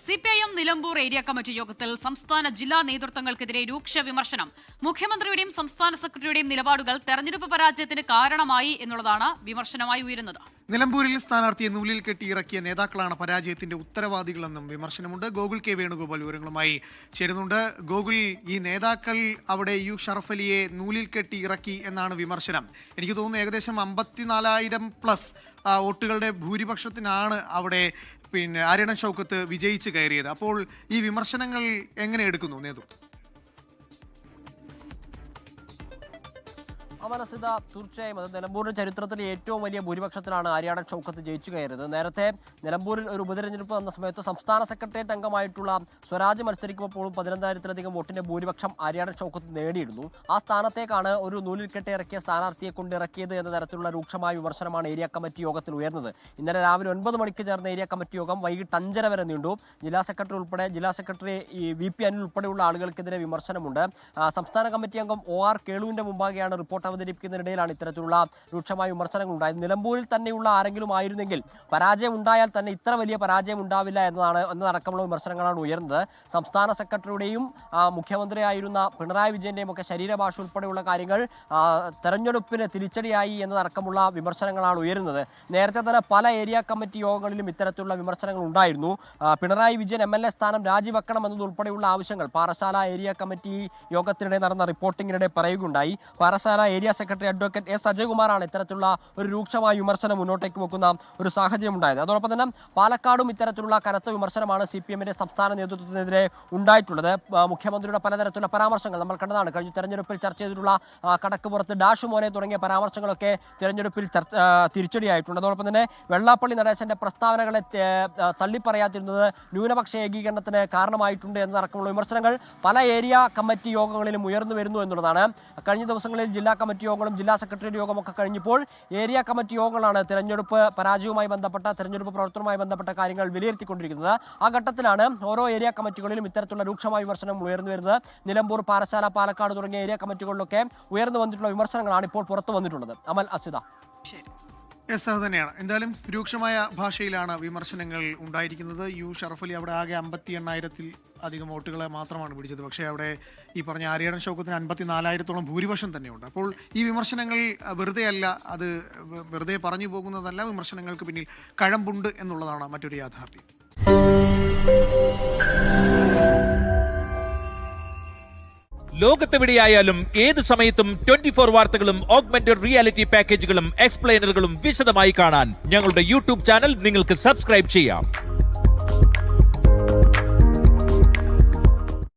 CPIM Nilambur area committee യോഗത്തിൽ സംസ്ഥാന ജില്ലാ നേതൃത്വങ്ങൾക്കെതിരെ രൂക്ഷ വിമർശനം. മുഖ്യമന്ത്രിയുടെയും സംസ്ഥാന സെക്രട്ടറിയുടെയും നിലപാടുകൾ തെരഞ്ഞെടുപ്പ് പരാജയത്തിന് കാരണമായി എന്നുള്ളതാണ് വിമർശനമായി ഉയരുന്നത്. നിലമ്പൂരിൽ സ്ഥാനാർത്ഥിയെ നൂലിൽ കെട്ടി ഇറക്കിയ നേതാക്കളാണ് പരാജയത്തിന്റെ ഉത്തരവാദികളെന്നും വിമർശനമുണ്ട്. ഗോകുൽ കെ വേണുഗോപാൽ വിവരങ്ങളുമായി ചേരുന്നുണ്ട്. ഗോകുൽ, ഈ നേതാക്കൾ അവിടെ യു ഷറഫ് അലിയെ നൂലിൽ കെട്ടി ഇറക്കി എന്നാണ് വിമർശനം. എനിക്ക് തോന്നുന്നു ഏകദേശം 54,000+ വോട്ടുകളുടെ ഭൂരിപക്ഷത്തിനാണ് അവിടെ ആര്യടൻ ഷൗക്കത്ത് വിജയിച്ച് കയറിയത്. അപ്പോൾ ഈ വിമർശനങ്ങൾ എങ്ങനെ എടുക്കുന്നു നേതൃത്വം? അമനസിത, തീർച്ചയായും അത് നിലമ്പൂരിന്റെ ചരിത്രത്തിലെ ഏറ്റവും വലിയ ഭൂരിപക്ഷത്തിലാണ് ആര്യാടൻ ഷൗക്കത്ത് ജയിച്ചു കയറിയത്. നേരത്തെ നിലമ്പൂരിൽ ഒരു ഉപതെരഞ്ഞെടുപ്പ് വന്ന സമയത്ത് സംസ്ഥാന സെക്രട്ടേറിയറ്റ് അംഗമായിട്ടുള്ള സ്വരാജ് മത്സരിക്കുമ്പോഴും 11,000-ലധികം വോട്ടിന്റെ ഭൂരിപക്ഷം ആര്യാടൻ ഷൗക്കത്ത് നേടിയിരുന്നു. ആ സ്ഥാനത്തേക്കാണ് ഒരു നൂലിൽ കെട്ടി ഇറക്കിയ സ്ഥാനാർത്ഥിയെ കൊണ്ടിറക്കിയത് എന്ന തരത്തിലുള്ള രൂക്ഷമായ വിമർശനമാണ് ഏരിയ കമ്മിറ്റി യോഗത്തിൽ ഉയർന്നത്. ഇന്നലെ രാവിലെ 9 മണിക്ക് ചേർന്ന ഏരിയ കമ്മിറ്റി യോഗം വൈകിട്ട് 5:30 വരെ നീണ്ടു. ജില്ലാ സെക്രട്ടറി VP അനിൽ ഉൾപ്പെടെയുള്ള ആളുകൾക്കെതിരെ വിമർശനമുണ്ട്. സംസ്ഥാന കമ്മിറ്റി അംഗം OR കേളുവിന്റെ മുമ്പാകെയാണ് റിപ്പോർട്ട് അവതരിപ്പിക്കുന്നതിനിടയിലാണ് ഇത്തരത്തിലുള്ള രൂക്ഷമായ വിമർശനങ്ങൾ ഉണ്ടായത്. നിലമ്പൂരിൽ തന്നെയുള്ള ആരെങ്കിലും ആയിരുന്നെങ്കിൽ പരാജയം ഉണ്ടായാൽ തന്നെ ഇത്ര വലിയ പരാജയം ഉണ്ടാവില്ല എന്നതടക്കമുള്ള വിമർശനങ്ങളാണ് ഉയർന്നത്. സംസ്ഥാന സെക്രട്ടറിയുടെയും മുഖ്യമന്ത്രിയായിരുന്ന പിണറായി വിജയന്റെയും ഒക്കെ ശരീരഭാഷ ഉൾപ്പെടെയുള്ള കാര്യങ്ങൾ തെരഞ്ഞെടുപ്പിന് തിരിച്ചടിയായി എന്നതടക്കമുള്ള വിമർശനങ്ങളാണ് ഉയരുന്നത്. നേരത്തെ തന്നെ പല ഏരിയ കമ്മിറ്റി യോഗങ്ങളിലും ഇത്തരത്തിലുള്ള വിമർശനങ്ങൾ ഉണ്ടായിരുന്നു. പിണറായി വിജയൻ MLA സ്ഥാനം രാജിവെക്കണം എന്നതുൾപ്പെടെയുള്ള ആവശ്യങ്ങൾ പാറശാല ഏരിയ കമ്മിറ്റി യോഗത്തിനിടെ നടന്ന റിപ്പോർട്ടിങ്ങിനിടെ പറയുകയുണ്ടായി. Parassala area secretary advocate S. അജയ്കുമാറാണ് ഇത്തരത്തിലുള്ള ഒരു രൂക്ഷമായ വിമർശനം മുന്നോട്ടേക്ക് വെക്കുന്ന ഒരു സാഹചര്യം ഉണ്ടായത്. അതോടൊപ്പം തന്നെ പാലക്കാടും ഇത്തരത്തിലുള്ള കനത്ത വിമർശനമാണ് CPM-ന്റെ സംസ്ഥാന നേതൃത്വത്തിനെതിരെ ഉണ്ടായിട്ടുള്ളത്. മുഖ്യമന്ത്രിയുടെ പലതരത്തിലുള്ള പരാമർശങ്ങൾ നമ്മൾ കണ്ടതാണ്. കഴിഞ്ഞ തെരഞ്ഞെടുപ്പിൽ ചർച്ച ചെയ്തിട്ടുള്ള കടക്കുപുറത്ത് ഡാഷ് മോനെ തുടങ്ങിയ പരാമർശങ്ങളൊക്കെ തെരഞ്ഞെടുപ്പിൽ തിരിച്ചടിയായിട്ടുണ്ട്. അതോടൊപ്പം തന്നെ വെള്ളാപ്പള്ളി നടേശന്റെ പ്രസ്താവനകളെ തള്ളിപ്പറയാതിരുന്നത് ന്യൂനപക്ഷ ഏകീകരണത്തിന് കാരണമായിട്ടുണ്ട് എന്നതടക്കമുള്ള വിമർശനങ്ങൾ പല ഏരിയ കമ്മിറ്റി യോഗങ്ങളിലും ഉയർന്നു വരുന്നു എന്നുള്ളതാണ്. കഴിഞ്ഞ ദിവസങ്ങളിൽ ജില്ലാ കമ്മിറ്റി യോഗങ്ങളും ജില്ലാ സെക്രട്ടേറിയറ്റ് യോഗമൊക്കെ കഴിഞ്ഞപ്പോൾ ഏരിയ കമ്മിറ്റി യോഗങ്ങളാണ് തെരഞ്ഞെടുപ്പ് പരാജയവുമായി ബന്ധപ്പെട്ട തെരഞ്ഞെടുപ്പ് പ്രവർത്തനവുമായി ബന്ധപ്പെട്ട കാര്യങ്ങൾ വിലയിരുത്തിക്കൊണ്ടിരിക്കുന്നത്. ആ ഘട്ടത്തിലാണ് ഓരോ ഏരിയ കമ്മിറ്റികളിലും ഇത്തരത്തിലുള്ള രൂക്ഷമായ വിമർശനം ഉയർന്നു വരുന്നത്. നിലമ്പൂർ, പാറശാല, പാലക്കാട് തുടങ്ങിയ ഏരിയ കമ്മിറ്റികളിലൊക്കെ ഉയർന്നു വന്നിട്ടുള്ള വിമർശനങ്ങളാണ് ഇപ്പോൾ പുറത്തു വന്നിട്ടുള്ളത്. അമൽ, അസിത. അത് തന്നെയാണ്. എന്തായാലും രൂക്ഷമായ ഭാഷയിലാണ് വിമർശനങ്ങൾ ഉണ്ടായിരിക്കുന്നത്. യു ഷറഫ് അലി അവിടെ ആകെ 58,000-ൽ അധികം വോട്ടുകളെ മാത്രമാണ് പിടിച്ചത്. പക്ഷേ അവിടെ ഈ പറഞ്ഞ ആര്യാടൻ ഷൗക്കത്തിന് 54,000-ഓളം ഭൂരിപക്ഷം തന്നെയുണ്ട്. അപ്പോൾ ഈ വിമർശനങ്ങൾ വെറുതെ അല്ല, അത് വെറുതെ പറഞ്ഞു പോകുന്നതല്ല. വിമർശനങ്ങൾക്ക് പിന്നിൽ കഴമ്പുണ്ട് എന്നുള്ളതാണ് മറ്റൊരു യാഥാർത്ഥ്യം. ലോകത്തെവിടെയായാലും ഏത് സമയത്തും 24 വാർത്തകളും ഓഗ്മെന്റഡ് റിയാലിറ്റി പാക്കേജുകളും എക്സ്പ്ലെയിനറുകളും വിശദമായി കാണാൻ ഞങ്ങളുടെ YouTube ചാനൽ നിങ്ങൾക്ക് സബ്സ്ക്രൈബ് ചെയ്യാം.